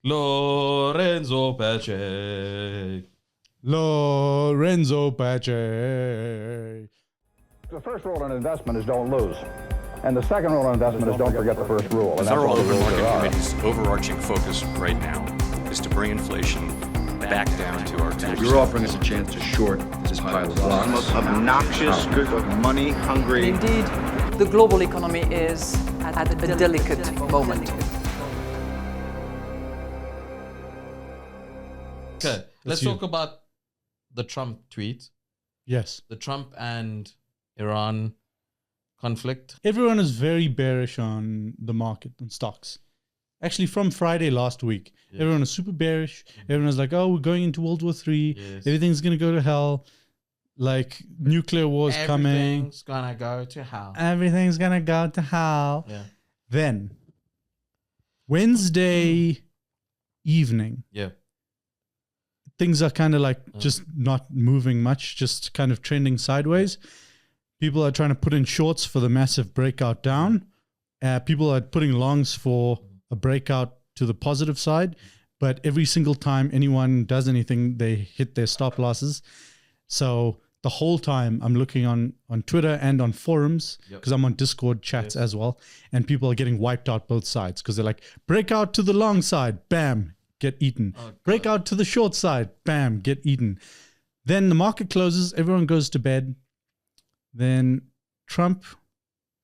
Lorenzo Pache. Lorenzo Pache. The first rule in investment is don't lose. And the second rule in investment is don't forget the first rule. The Federal Open Market Committee's overarching focus right now is to bring inflation back down to our 2%. You're offering us a chance to short this pile of The rocks. most obnoxious group of money-hungry. Indeed, the global economy is at a delicate moment. Okay, let's talk about the Trump tweet. Yes. The Trump and Iran conflict. Everyone is very bearish on the market and stocks. Actually, from Friday last week, everyone is super bearish. Everyone is like, oh, we're going into World War III. Yes. Everything's going to go to hell. Like, nuclear war is coming. Everything's gonna go to hell. Everything's going to go to hell. Yeah. Then, Wednesday evening, things are kind of like just not moving much, just kind of trending sideways. People are trying to put in shorts for the massive breakout down. People are putting longs for a breakout to the positive side. But every single time anyone does anything, they hit their stop losses. So the whole time I'm looking on Twitter and on forums, because I'm on Discord chats as well, and people are getting wiped out both sides because they're like, breakout to the long side, bam, get eaten. Break out to the short side, bam, get eaten. Then the market closes, everyone goes to bed. Then Trump,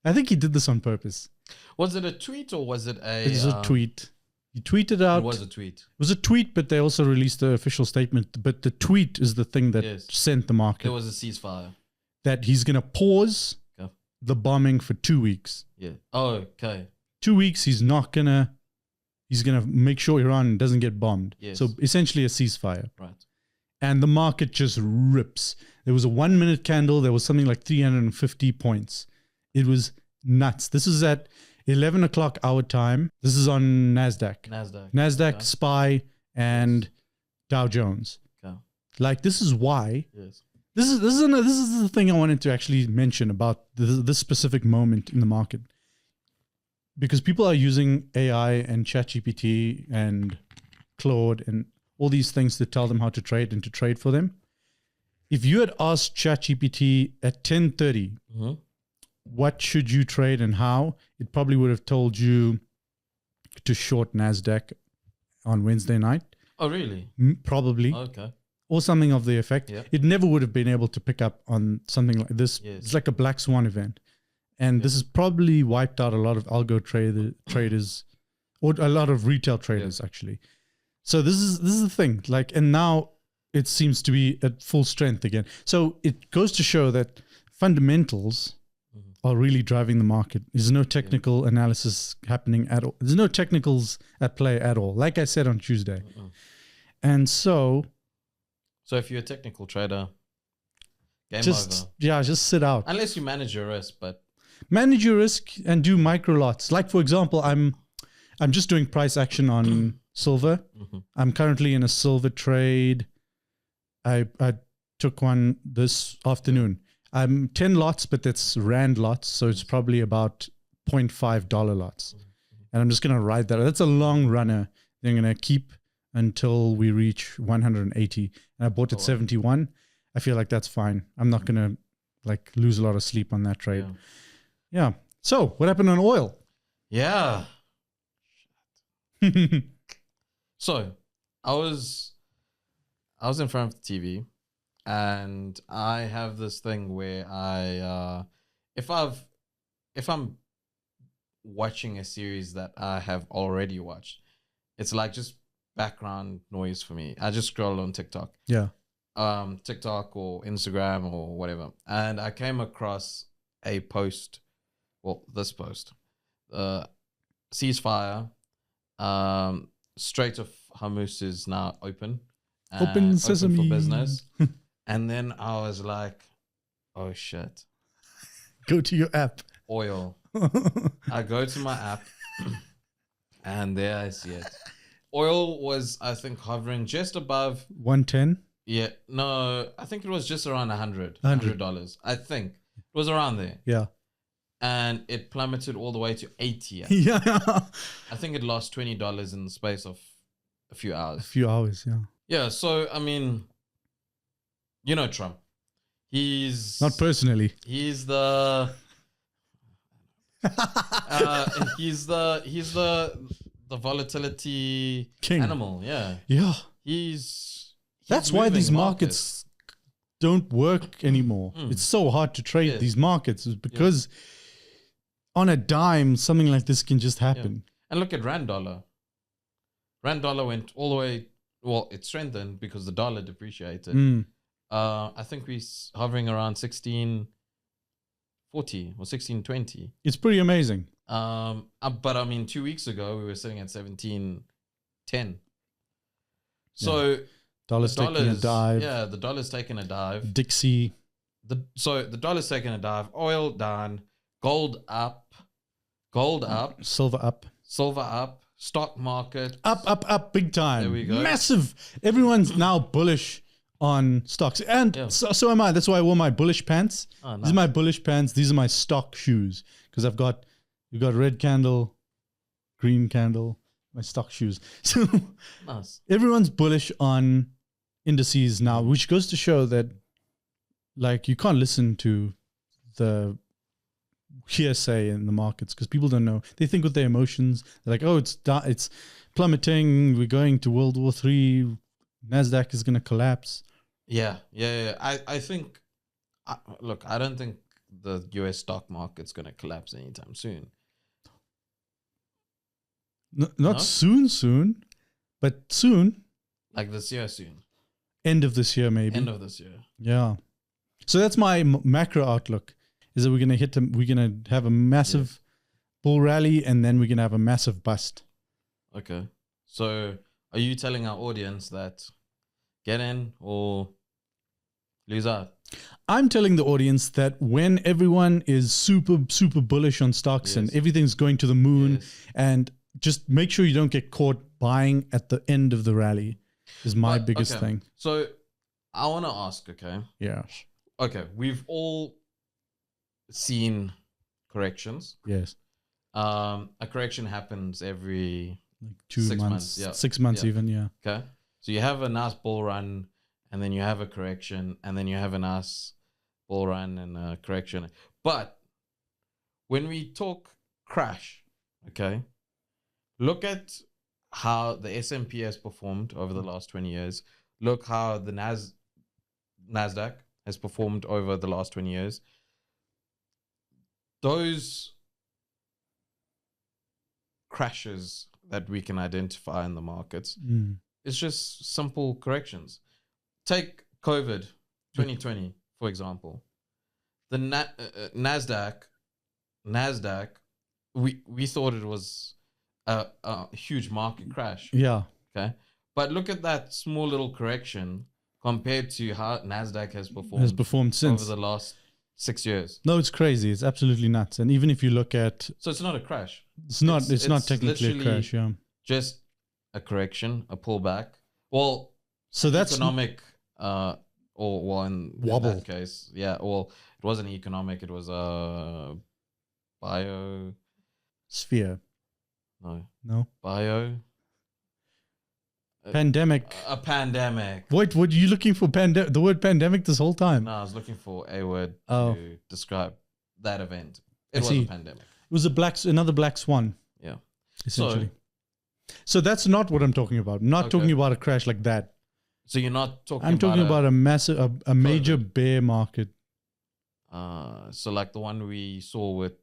I think he did this on purpose. Was it a tweet or was it a... It was a tweet. He tweeted out... It was a tweet. It was a tweet, but they also released the official statement. But the tweet is the thing that sent the market. There was a ceasefire. That he's going to pause the bombing for 2 weeks. Yeah. Oh, okay. 2 weeks, he's not going to... He's going to make sure Iran doesn't get bombed. Yes. So essentially a ceasefire. Right. And the market just rips. There was a 1 minute candle. There was something like 350 points. It was nuts. This is at 11 o'clock our time. This is on NASDAQ. NASDAQ, SPY, and Dow Jones. Okay. Like, this is why. Yes. This is the thing I wanted to actually mention about this specific moment in the market. Because people are using AI and ChatGPT and Claude and all these things to tell them how to trade and to trade for them. If you had asked ChatGPT at 10:30, what should you trade and how, it probably would have told you to short NASDAQ on Wednesday night. Oh, really? Probably. Okay. Or something of the effect. Yep. It never would have been able to pick up on something like this. Yes. It's like a black swan event. And this has probably wiped out a lot of algo traders, or a lot of retail traders actually. So this is the thing. Like, and now it seems to be at full strength again. So it goes to show that fundamentals are really driving the market. There's no technical analysis happening at all. There's no technicals at play at all. Like I said on Tuesday. And so if you're a technical trader, game just over. Yeah, just sit out. Unless you manage your risk, but manage your risk and do micro lots. Like, for example, I'm just doing price action on silver. I'm currently in a silver trade. I took one this afternoon. I'm 10 lots, but that's rand lots, so it's probably about $0.5 lots. And I'm just going to ride that. That's a long runner. I'm going to keep until we reach 180. And I bought at 71. I feel like that's fine. I'm not going to like lose a lot of sleep on that trade. Yeah. So what happened on oil? Yeah. So I was in front of the TV, and I have this thing where if I'm watching a series that I have already watched, it's like just background noise for me. I just scroll on TikTok. Yeah. TikTok or Instagram or whatever. And I came across a post, this post, ceasefire, Strait of Hormuz is now open. Open sesame. Open for business. And then I was like, oh shit. Go to your app. Oil. I go to my app and there I see it. Oil was, I think, hovering just above 110. Yeah, no, I think it was just around $100. I think it was around there. Yeah. And it plummeted all the way to 80. Yeah. I think it lost $20 in the space of a few hours. A few hours, yeah. Yeah, so I mean, you know Trump. He's Not personally. He's the he's the volatility King. animal. Yeah, Yeah. he's That's why moving these markets don't work anymore. It's so hard to trade these markets is because on a dime, something like this can just happen. And look at Rand dollar. Rand dollar went all the way. Well, it strengthened because the dollar depreciated. I think we're hovering around 16.40 or 16.20. It's pretty amazing. But I mean, 2 weeks ago we were sitting at 17.10. So Dollar's taking a dive. Yeah, the dollar's taking a dive. Dixie. So the dollar's taking a dive. Oil down. Gold up. Silver up. Stock market Up, big time. There we go. Massive. Everyone's now bullish on stocks. And so am I. That's why I wore my bullish pants. Oh, nice. These are my bullish pants. These are my stock shoes. Because you've got red candle, green candle, my stock shoes. So Nice. everyone's bullish on indices now, which goes to show that like you can't listen to the hearsay in the markets because people don't know. They think with their emotions. They're like, oh, it's plummeting. We're going to World War III. NASDAQ is going to collapse. Yeah. I think, look, I don't think the US stock market's going to collapse anytime soon. Not soon, but soon. Like this year soon. End of this year, maybe. End of this year. Yeah. So that's my macro outlook. Is that we're gonna have a massive bull rally and then we're gonna have a massive bust. Okay. So are you telling our audience that get in or lose out? I'm telling the audience that when everyone is super bullish on stocks and everything's going to the moon, and just make sure you don't get caught buying at the end of the rally is my biggest thing. So I want to ask, okay? Yeah. Okay, we've all seen corrections. Yes. A correction happens every Like 2 6 months. months, 6 months even, yeah. Okay. So you have a nice bull run and then you have a correction and then you have a nice bull run and a correction. But when we talk crash, okay, look at how the S&P has performed over the last 20 years. Look how the NASDAQ has performed over the last 20 years. Those crashes that we can identify in the markets, it's just simple corrections. Take COVID 2020, for example. The NASDAQ, we thought it was a huge market crash. Yeah. Okay. But look at that small little correction compared to how NASDAQ has performed since over the last 6 years. No, it's crazy. It's absolutely nuts. And even if you look at, So it's not a crash. it's not technically a literally crash. Yeah. Just a correction, a pullback. Well, So that's economic, in Wobble. that case, yeah. Well, it wasn't economic. It was a bio. sphere. No. Bio. Pandemic. A pandemic. What are you looking for? The word pandemic this whole time. No, I was looking for a word Oh. to describe that event. I It was see. a pandemic. It was another black swan, Yeah. essentially. So that's not what I'm talking about. I'm not talking about a crash like that. So you're not talking. I'm talking about a massive, a major bear market. So like the one we saw with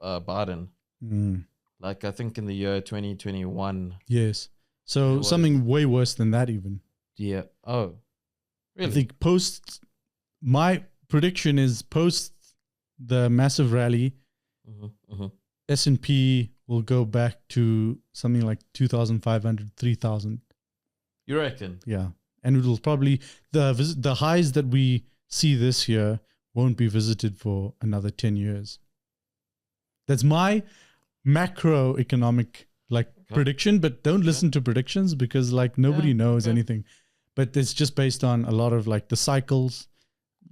Biden. Mm. Like I think in the year 2021. Yes. So was. something way worse than that even. Yeah. Oh. Really? I think my prediction is post the massive rally, S&P will go back to something like 2,500, 3,000. You reckon? Yeah. And it will probably, the highs that we see this year won't be visited for another 10 years. That's my macroeconomic prediction, but don't listen to predictions because nobody knows anything. But it's just based on a lot of the cycles,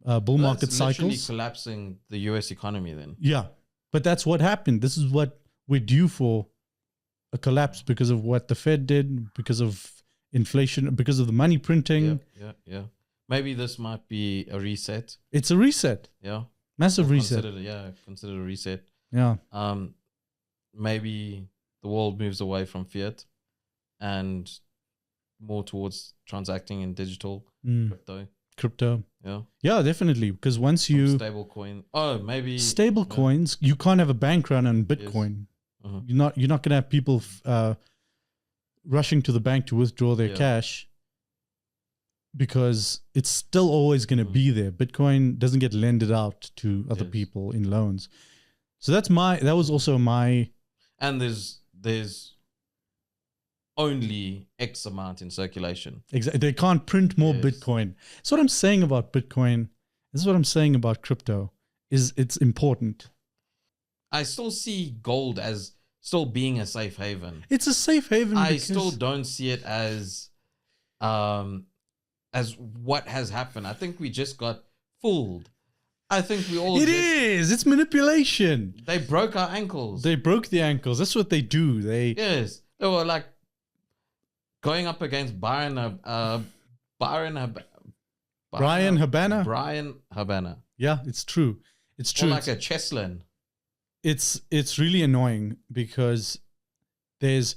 bull market cycles. Literally collapsing the US economy then. Yeah. But that's what happened. This is what we're due for, a collapse because of what the Fed did, because of inflation, because of the money printing. Yeah. Maybe this might be a reset. It's a reset. Yeah. Massive reset. Consider a reset. Yeah. Maybe the world moves away from fiat and more towards transacting in digital crypto. Yeah. Yeah, definitely. Because once you stable coin. Oh, maybe stable coins, you can't have a bank run on Bitcoin. Yes. You're not gonna have people rushing to the bank to withdraw their cash, because it's still always going to be there. Bitcoin doesn't get lended out to other people in loans. So that was also my. And there's only X amount in circulation. Exactly. They can't print more Bitcoin. That's what I'm saying about Bitcoin. This is what I'm saying about crypto. It's important. I still see gold as still being a safe haven. It's a safe haven. I still don't see it as what has happened. I think we just got fooled. I think we all. It's manipulation. They broke our ankles. They broke the ankles. That's what they do. They were like going up against Brian Habana. Yeah, it's true. It's true. Or like a Cheslin. It's really annoying because there's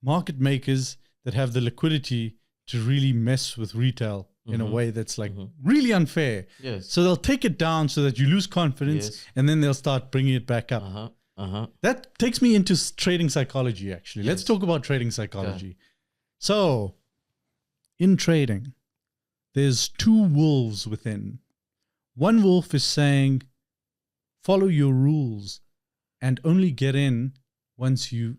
market makers that have the liquidity to really mess with retail in a way that's like really unfair. Yes. So they'll take it down so that you lose confidence, and then they'll start bringing it back up. That takes me into trading psychology, actually. Let's talk about trading psychology. Okay. So in trading, there's two wolves within. One wolf is saying, follow your rules and only get in once you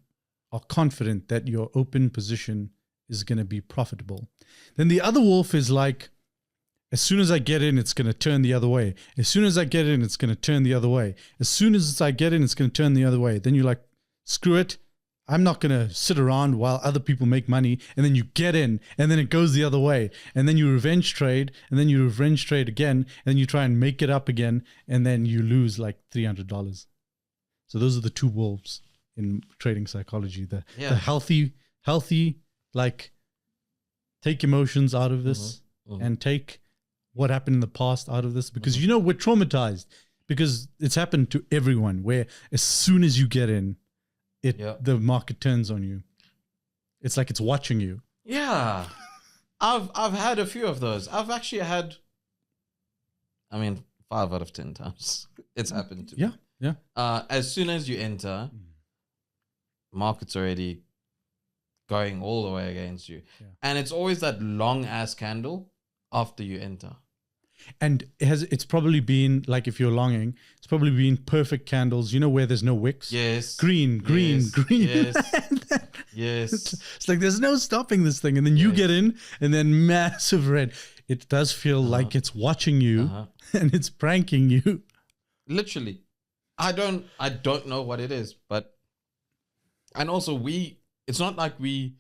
are confident that your open position is going to be profitable. Then the other wolf is like, as soon as I get in, it's going to turn the other way. As soon as I get in, it's going to turn the other way. As soon as I get in, it's going to turn the other way. Then you're like, screw it. I'm not going to sit around while other people make money. And then you get in, and then it goes the other way. And then you revenge trade, and then you revenge trade again, and you try and make it up again, and then you lose like $300. So those are the two wolves in trading psychology. The healthy, like, take emotions out of this and take what happened in the past out of this, because we're traumatized because it's happened to everyone, where as soon as you get in, the market turns on you. It's like it's watching you. Yeah. I've had a few of those. I've actually had 5 out of 10 times it's happened to me. Yeah. As soon as you enter, market's already going all the way against you. Yeah. And it's always that long ass candle after you enter. And it's probably been, like, if you're longing, it's probably been perfect candles, where there's no wicks. Yes. Green. Yes. Yes. It's like there's no stopping this thing. And then you get in, and then massive red. It does feel like it's watching you and it's pranking you. Literally. I don't know what it is, but, and also it's not like we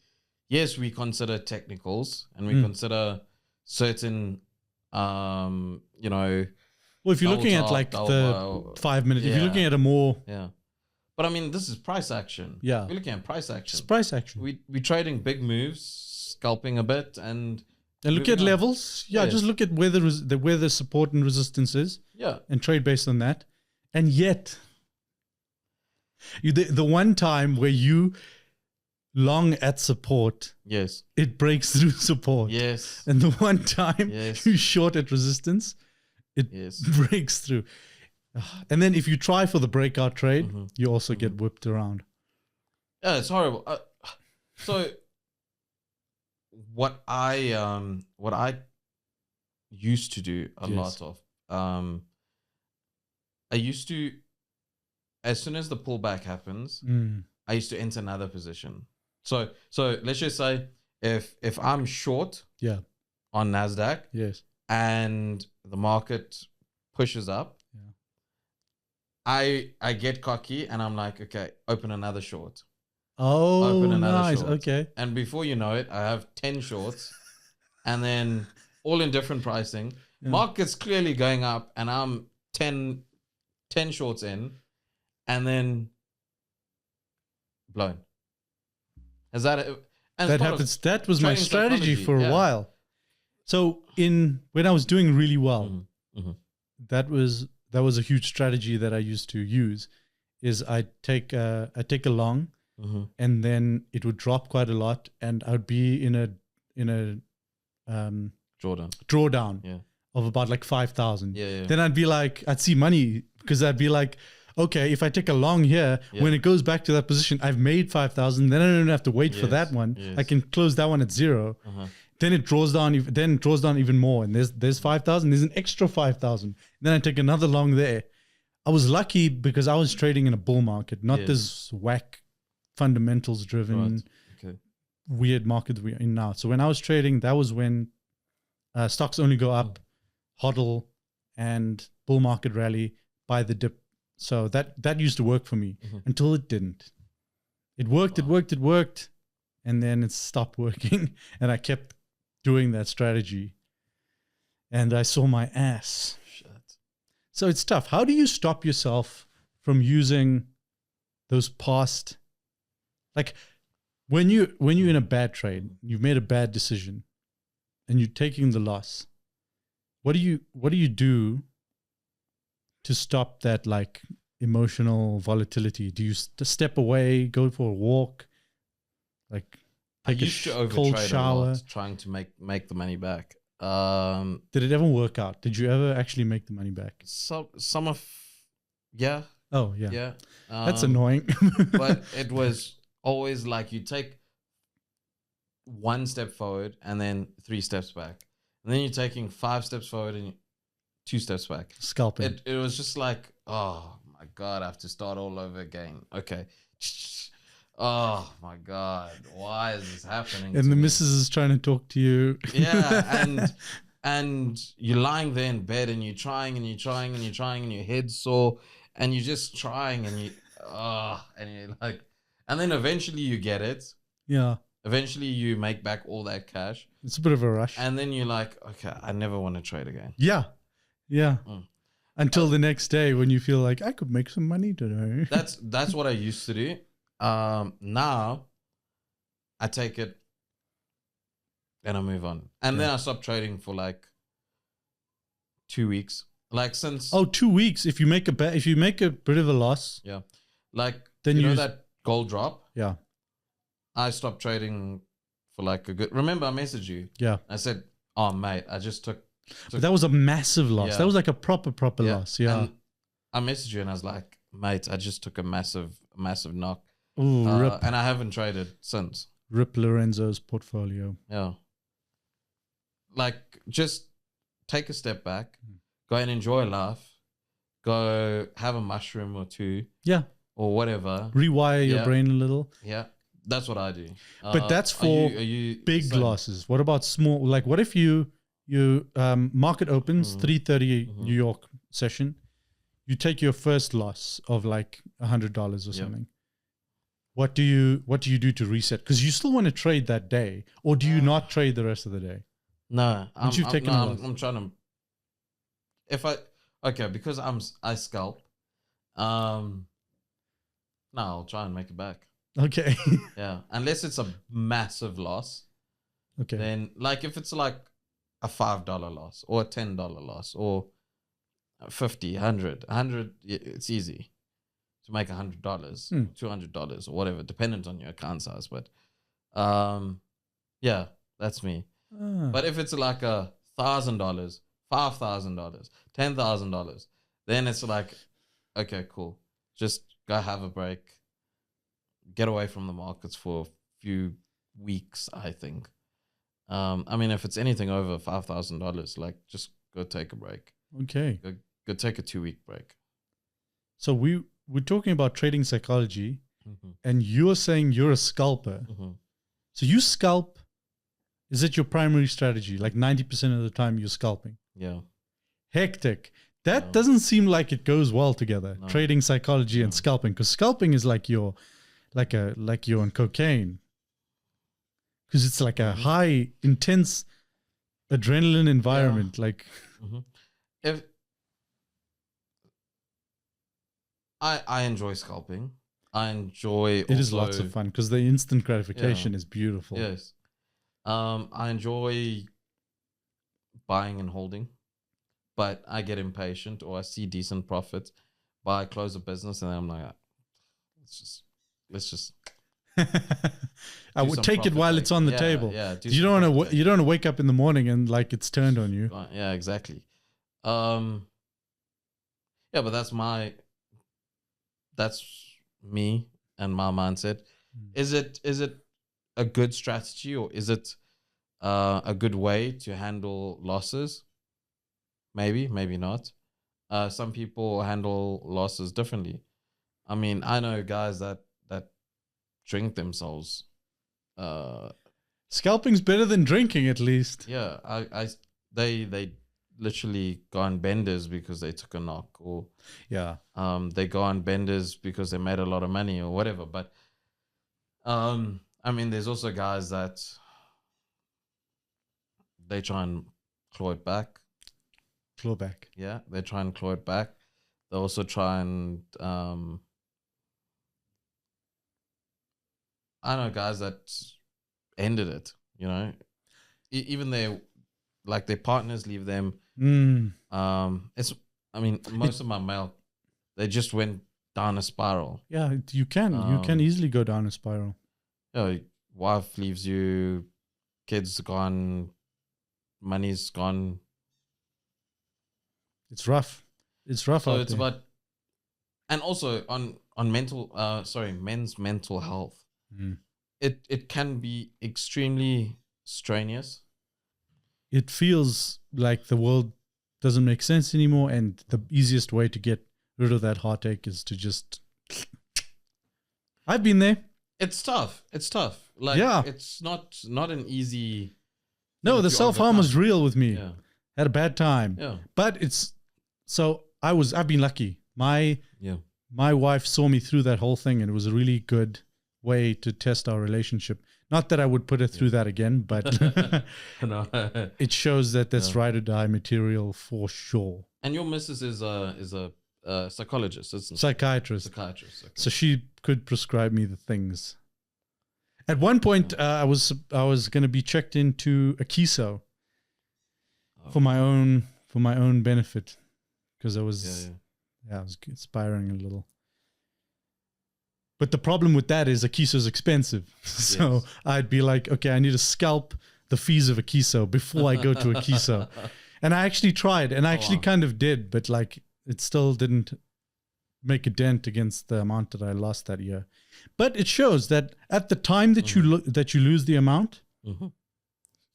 consider technicals and we consider certain, well, if you're looking at like the 5 minutes, if you're looking at a more, but this is price action. Yeah, we're looking at price action. It's price action. We're trading big moves, scalping a bit, and look at levels. Yeah, just look at where the support and resistance is. Yeah, and trade based on that. And yet, the one time where you long at support, yes, it breaks through support. Yes. And the one time you short at resistance, it breaks through. And then if you try for the breakout trade, you also get whipped around. Yeah, it's horrible. So what I used to do a lot of, I used to, as soon as the pullback happens, I used to enter another position. So let's just say if I'm short on NASDAQ and the market pushes up, I get cocky and I'm like, okay, open another short. Open another short. Okay. And before you know it, I have 10 shorts and then all in different pricing. Market's clearly going up and I'm 10 shorts in and then blown. And that it's part of happens. That was my trading strategy psychology, for a yeah. while. So when I was doing really well, Mhm. that was a huge strategy that I used to use. Is I take a long, Mhm. and then it would drop quite a lot, and I'd be in a Jordan. drawdown Yeah. of about like 5,000. Yeah. Then I'd see money because I'd be like, okay, if I take a long here, when it goes back to that position, I've made 5,000. Then I don't have to wait for that one. Yes. I can close that one at 0. Then it draws down. Then it draws down even more. And there's 5,000. There's an extra 5,000. Then I take another long there. I was lucky because I was trading in a bull market, not this whack fundamentals driven weird market we're in now. So when I was trading, that was when stocks only go up, hodl, and bull market rally, buy the dip. So that used to work for me until it didn't. It worked, it worked, and then it stopped working. And I kept doing that strategy. And I saw my ass. Shit. So it's tough. How do you stop yourself from using those past, like when you're in a bad trade, you've made a bad decision, and you're taking the loss. What do you do to stop that like emotional volatility? Do you step away, go for a walk, like I take a used to overtrade cold a shower? lot, trying to make the money back. Did it ever work out? Did you ever actually make the money back? Some of, yeah, Oh yeah, yeah. that's annoying. But it was always like you take 1 step forward and then 3 steps back, and then you're taking 5 steps forward and 2 steps back. Scalping. It was just like, oh my God, I have to start all over again. Okay. Oh my God, why is this happening? And to the me? missus is trying to talk to you. Yeah, and you're lying there in bed and you're trying and you're trying and you're trying and your head's sore and you're just trying and you're like, and then eventually you get it. Yeah. Eventually you make back all that cash. It's a bit of a rush. And then you're like, okay, I never want to trade again. Yeah. Yeah. Mm. Until the next day when you feel like I could make some money today. That's what I used to do. Now I take it and I move on. And then I stop trading for like 2 weeks. Like since 2 weeks. If you make a bit of a loss. Yeah. Like then you know that gold drop? Yeah. I stopped trading for like a good. Remember, I messaged you. Yeah. I said, "Oh, mate, I just took." But that was a massive loss. Yeah. That was like a proper loss. Yeah. And I messaged you and I was like, "Mate, I just took a massive knock." Ooh, rip. And I haven't traded since. Rip Lorenzo's portfolio. Yeah. Like, just take a step back, go and enjoy life, go have a mushroom or 2. Yeah. Or whatever. Rewire your brain a little. Yeah. That's what I do. But that's for big losses. What about small? Like, what if you market opens 3:30 New York session, you take your first loss of like $100 or something. What do you do to reset? Because you still want to trade that day, or do you not trade the rest of the day? No, I'm trying to. Because I scalp. No, I'll try and make it back. Okay. Yeah, unless it's a massive loss. Okay. Then, like, if it's like a $5 loss or a $10 loss or 50, 100, it's easy to make $100, $200 or whatever, dependent on your account size. But, yeah, that's me. But if it's like $1,000, $5,000, $10,000, then it's like, okay, cool. Just go have a break. Get away from the markets for a few weeks, I think. I mean, if it's anything over $5,000, like, just go take a break. Okay. Go take a 2-week break. So we're talking about trading psychology, and you're saying you're a scalper. So you scalp. Is it your primary strategy? Like 90% of the time you're scalping. Yeah. Hectic. That doesn't seem like it goes well together. No. Trading psychology and scalping, because scalping is like you're on cocaine. Because it's like a high, intense adrenaline environment. Like, if I enjoy scalping, I enjoy. It is lots of fun because the instant gratification Yeah. is beautiful. Yes. I enjoy buying and holding, but I get impatient or I see decent profit, buy, close a business, and then I'm like, let's just I would take it while it's on the table. Yeah, You don't want to. You don't want to wake up in the morning and like it's turned on you. Yeah, exactly. Yeah, but that's me and my mindset. Is it a good strategy, or is it a good way to handle losses? Maybe, maybe not. Some people handle losses differently. I mean, I know guys that drink themselves. Scalping's better than drinking, at least. Yeah, they literally go on benders because they took a knock, or Yeah. they go on benders because they made a lot of money or whatever. But I mean, there's also guys that they try and claw it back. Clawback. Yeah, they try and claw it back. They also try and I know guys that ended it. You know, even their partners leave them. It's. I mean, most of my male, they just went down a spiral. Yeah, you can easily go down a spiral. You know, wife leaves you, kids gone, money's gone. It's rough. It's rough So out it's there. about, and also on men's mental health. It can be extremely strenuous. It feels like the world doesn't make sense anymore, and the easiest way to get rid of that heartache is to just. I've been there. It's tough. Like, Yeah. it's not an easy. No, thing the to self-harm was overcome. real with me. Yeah. Had a bad time. Yeah. But I've been lucky. My wife saw me through that whole thing, and it was a really good way to test our relationship. Not that I would put her through that again, but No. it shows that that's ride or die material for sure. And your missus is a psychologist, isn't she? Psychiatrist. Psychiatrist. Okay. So she could prescribe me the things. At one point, I was going to be checked into a Kiso for my own benefit, because I was I was aspiring a little. But the problem with that is a Kiso is expensive. So Yes. I'd be like, okay, I need to scalp the fees of a Kiso before I go to a Kiso. And I actually tried, and I actually kind of did, but like it still didn't make a dent against the amount that I lost that year. But it shows that at the time that you lose the amount,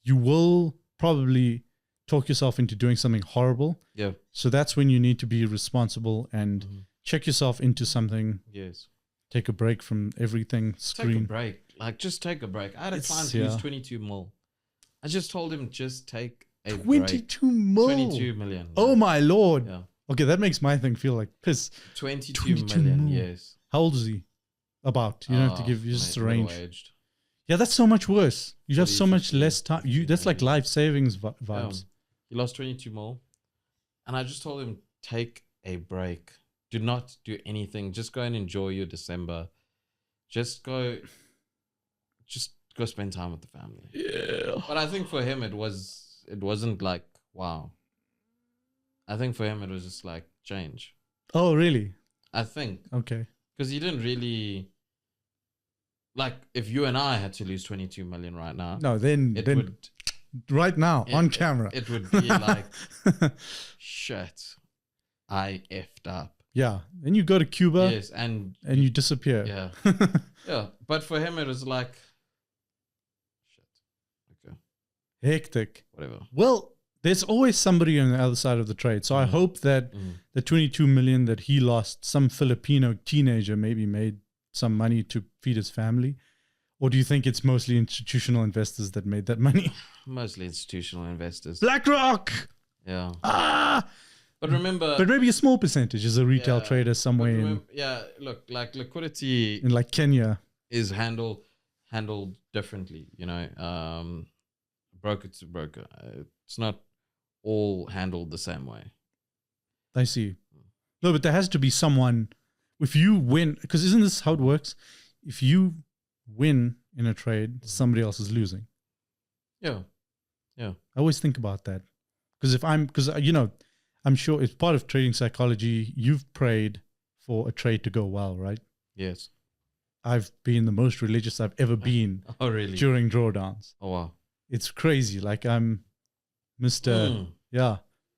you will probably talk yourself into doing something horrible. Yeah. So that's when you need to be responsible and check yourself into something. Yes. Take a break from everything. Screen. Take a break. Like, just take a break. I had a client who lose 22 mil. I just told him, just take a 22 break. mil. 22 million. Oh my lord. Yeah. Okay, that makes my thing feel like piss. 22 million, mil. yes. How old is he? About. You don't have to give you just a range. Middle-aged. Yeah, that's so much worse. You have 40, so much 50, less time. That's like life savings vibes. He lost 22 mil. And I just told him, take a break. Do not do anything. Just go and enjoy your December. Just go spend time with the family. Yeah. But I think for him, it wasn't like, wow. I think for him, it was just like change. Oh, really? I think. Okay. Because he didn't really, like, if you and I had to lose 22 million right now. No, then would, right now on camera. It would be like, shit, I effed up. Yeah. Then you go to Cuba. Yes, and you disappear. Yeah. Yeah. But for him, it was like, shit. Okay. Hectic. Whatever. Well, there's always somebody on the other side of the trade. So I hope that the 22 million that he lost, some Filipino teenager maybe made some money to feed his family. Or do you think it's mostly institutional investors that made that money? Mostly institutional investors. BlackRock! Yeah. Ah! But remember. But maybe a small percentage is a retail trader somewhere look, like liquidity in like Kenya is handled differently, you know, broker to broker. It's not all handled the same way. I see. No, but there has to be someone if you win, because isn't this how it works? If you win in a trade, somebody else is losing. Yeah. I always think about that. Because I'm sure it's part of trading psychology. You've prayed for a trade to go well, right? Yes. I've been the most religious I've ever been Oh, really? during drawdowns. Oh, wow. It's crazy. Like I'm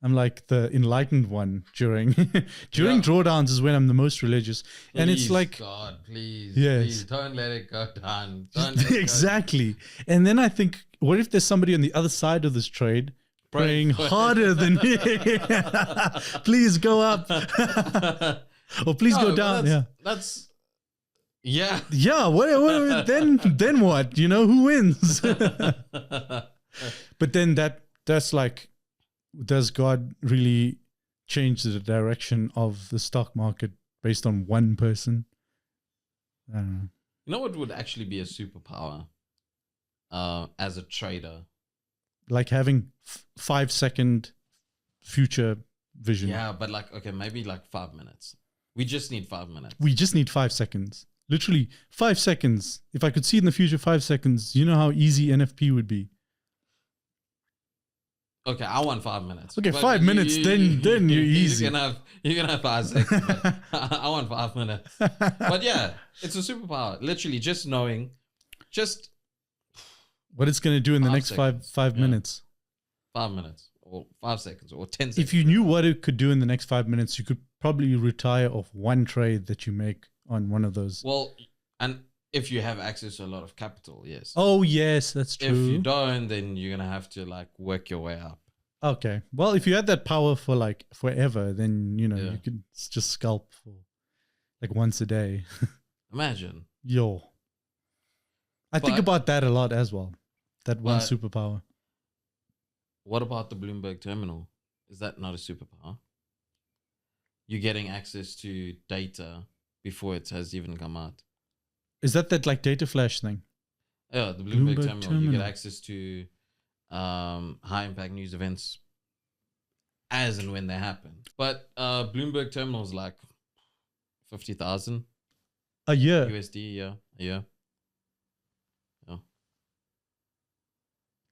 I'm like the enlightened one during drawdowns is when I'm the most religious. Please, and it's like, God, please, yes. please don't let it go down. Don't let it exactly. And then I think, what if there's somebody on the other side of this trade praying harder than me? Please go up. Or please go down. Yeah. What then what? Who wins? But then that's like, does God really change the direction of the stock market based on one person? I don't know. You know what would actually be a superpower as a trader? Like having 5-second future vision. Yeah, but maybe 5 minutes. We just need 5 minutes. We just need 5 seconds. Literally 5 seconds. If I could see in the future 5 seconds, you know how easy NFP would be. Okay, I want 5 minutes. Okay, 5 minutes, then you're easy. You can have 5 seconds. But I want 5 minutes. But yeah, it's a superpower. Literally, just knowing, what it's going to do in the next five minutes. 5 minutes, or 5 seconds, or 10 seconds. If you knew what it could do in the next 5 minutes, you could probably retire off one trade that you make on one of those. Well, and if you have access to a lot of capital, yes. Oh, yes, that's true. If you don't, then you're going to have to work your way up. Okay. Well, if you had that power for forever, then, you could just scalp for once a day. Imagine. Yo. I think about that a lot as well. That one superpower. What about the Bloomberg Terminal? Is that not a superpower? You're getting access to data before it has even come out. Is that data flash thing? Yeah, the Bloomberg Terminal. You get access to high impact news events as and when they happen. But Bloomberg Terminal is 50,000 a year. USD, a year. Yeah.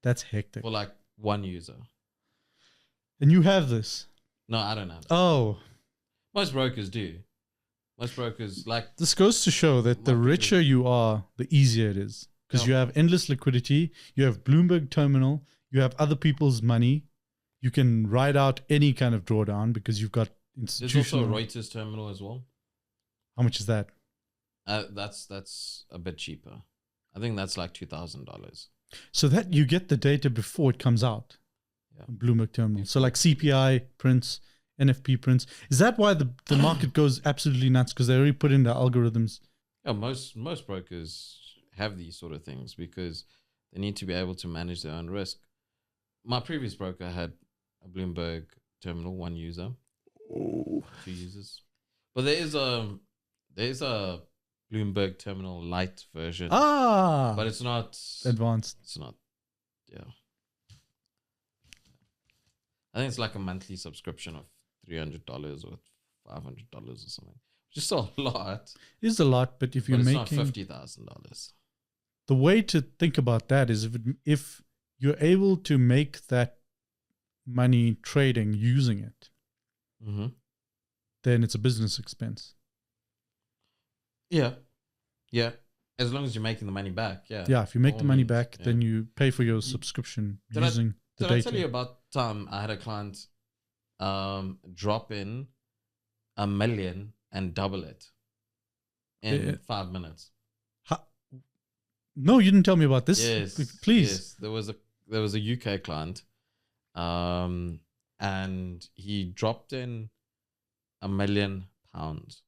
That's hectic. For one user. And you have this? No, I don't have it. Oh. Most brokers do. Most brokers This goes to show that the richer you are, the easier it is. Because you have endless liquidity, you have Bloomberg Terminal, you have other people's money, you can ride out any kind of drawdown because you've got institutional. There's also a Reuters terminal as well. How much is that? That's a bit cheaper. I think that's $2,000. So that you get the data before it comes out. Yeah. Bloomberg Terminal. So CPI prints, NFP prints. Is that why the market goes absolutely nuts? Because they already put in the algorithms. Yeah, most brokers have these sort of things because they need to be able to manage their own risk. My previous broker had a Bloomberg Terminal, one user, 2 users, but there is a Bloomberg Terminal Lite version. But it's not advanced. It's not. Yeah, I think it's a monthly subscription of $300 or $500 or something. Just a lot. It is a lot, but if you're making not $50,000. The way to think about that is if you're able to make that money trading using it, then it's a business expense. Yeah. As long as you're making the money back, yeah. Yeah, if you make the money back, then you pay for your subscription using the data. Did I tell you about I had a client drop in $1 million and double it in 5 minutes? No, you didn't tell me about this. Yes, please. Yes. There was a UK client, and he dropped in £1 million. £1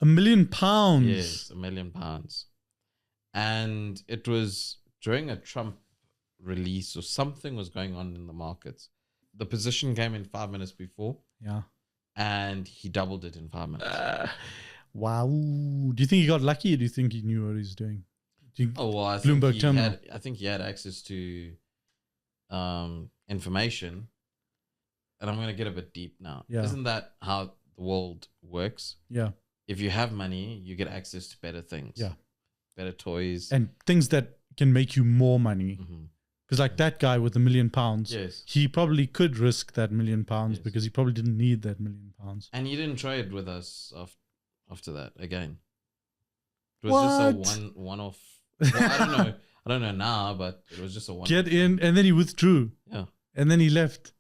million? Yes, £1 million. And it was during a Trump release or something was going on in the markets. The position came in 5 minutes before. Yeah. And he doubled it in 5 minutes. Wow. Do you think he got lucky or do you think he knew what he was doing? I Bloomberg Terminal. I think he had access to information. And I'm going to get a bit deep now. Yeah. Isn't that how the world works? Yeah. if you have money, you get access to better things. Yeah. Better toys. And things that can make you more money. Because like that guy with £1 million, Yes. he probably could risk that £1 million Yes. because he probably didn't need that £1 million. And he didn't trade with us after that again. It was just a one-off. Well, I don't know now, but it was just a one-off. Get in, and then he withdrew. Yeah. And then he left.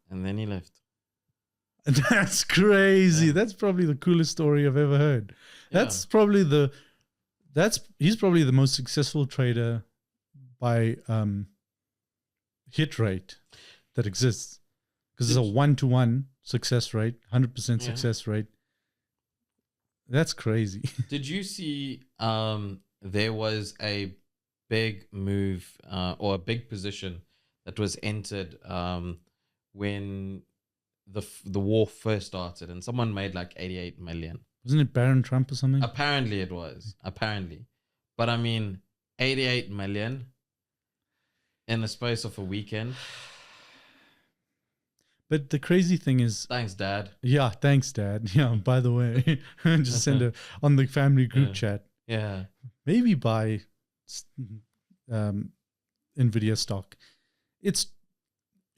That's crazy. Yeah. That's probably the coolest story I've ever heard. That's probably he's probably the most successful trader by hit rate that exists. Because it's a 1-to-1 success rate, 100% success rate. That's crazy. Did you see there was a big move or a big position that was entered when the war first started, and someone made like 88 million. Wasn't it Barron Trump or something? Apparently it was. But I mean, 88 million in the space of a weekend. But the crazy thing is... Thanks, Dad. Yeah, thanks, Dad. Yeah, by the way, just send it on the family group chat. Yeah. Maybe buy NVIDIA stock.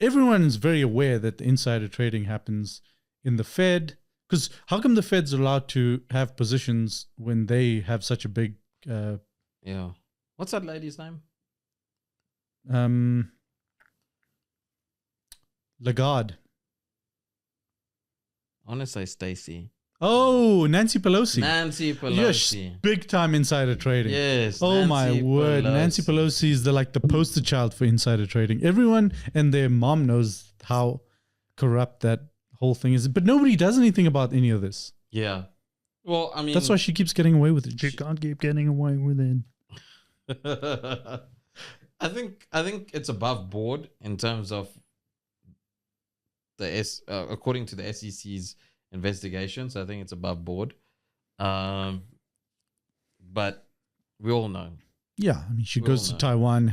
Everyone's very aware that the insider trading happens in the Fed. Because how come the Fed's allowed to have positions when they have such a big... yeah. What's that lady's name? Lagarde. I want to say Stacy. Oh, Nancy Pelosi. Yes, big time insider trading. Yes. Oh my word. Nancy Pelosi is the poster child for insider trading. Everyone and their mom knows how corrupt that whole thing is. But nobody does anything about any of this. Yeah. Well, I mean, that's why she keeps getting away with it. She can't keep getting away with it. I think it's above board in terms of according to the SEC's investigations. I think it's above board. But we all know. Yeah, I mean, she goes to Taiwan,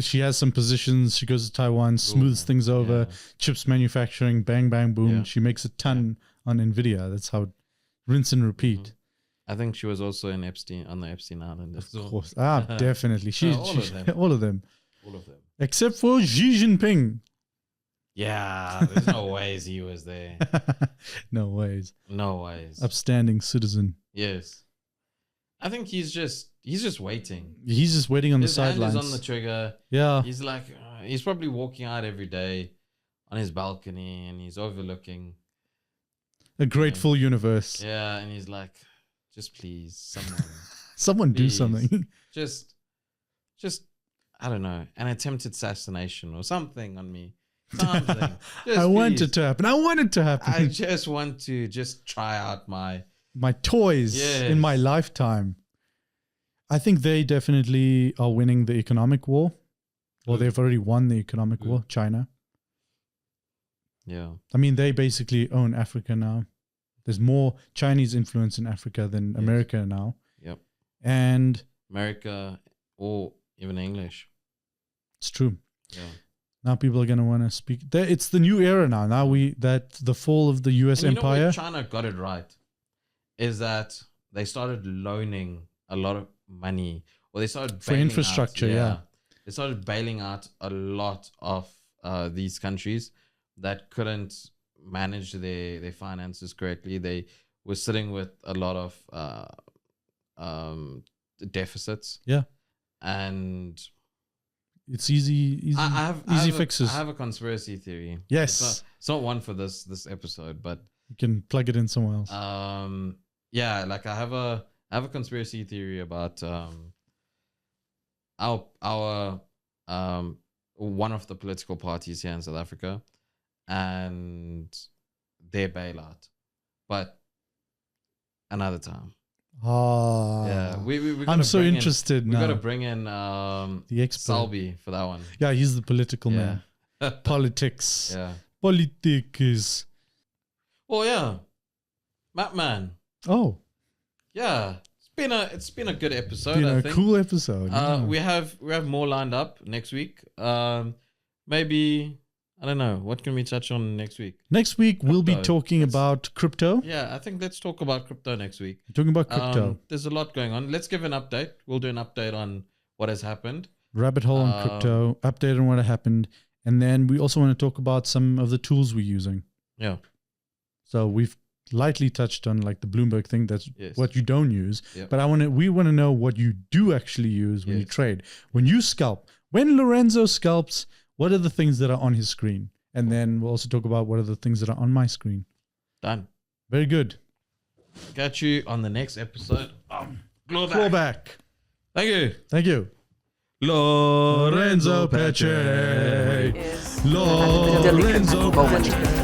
she has some positions. She goes to Taiwan, smooths things over, chips manufacturing, bang, bang, boom. Yeah. She makes a ton on NVIDIA. That's how rinse and repeat. I think she was also on the Epstein Island. Of course. Definitely. All of them. All of them. Except for Xi Jinping. Yeah, there's no ways he was there. No ways. Upstanding citizen. Yes. I think he's just waiting. He's just waiting on the sidelines. His hand is on the trigger. Yeah. He's like, he's probably walking out every day on his balcony and he's overlooking a grateful universe. Yeah, and he's like, just please, someone do something. Just, I don't know, an attempted assassination or something on me. Something. I want it to happen. I just want to try out my toys in my lifetime. I think they definitely are winning the economic war. Or they've already won the economic war, China. Yeah. I mean, they basically own Africa now. There's more Chinese influence in Africa than America now. Yep. And America or even English. It's true. Yeah. Now people are going to want to speak. It's the new era now. The fall of the US empire. You know China got it right is that they started loaning a lot of money, or they started for infrastructure. Yeah. They started bailing out a lot of these countries that couldn't manage their finances correctly. They were sitting with a lot of deficits. Yeah. And it's easy fixes. I have a conspiracy theory. Yes. It's not one for this episode, but you can plug it in somewhere else. Yeah, like I have a conspiracy theory about our one of the political parties here in South Africa and their bailout. But another time. Yeah, I'm so interested now. We got to bring in the expert Salby for that one. Yeah, he's the political man. Politics. Yeah. Politics. Oh yeah, Matman. Oh. Yeah, it's been a good episode. I think. Cool episode. We have more lined up next week. Maybe I don't know. What can we touch on next week? Next week, we'll be Crypto. talking about crypto. Yeah, I think let's talk about crypto next week. Talking about crypto. There's a lot going on. Let's give an update. We'll do an update on what has happened. Rabbit hole on crypto, update on what happened. And then we also want to talk about some of the tools we're using. Yeah. So we've lightly touched on like the Bloomberg thing. That's Yes. what you don't use. Yep. But we want to know what you do actually use when you Yes. trade. When you scalp. When Lorenzo scalps, what are the things that are on his screen? And then we'll also talk about what are the things that are on my screen. Done. Very good. Catch you on the next episode of Clawback. Thank you. Thank you. Lorenzo Pache. Is Lorenzo a delicate moment.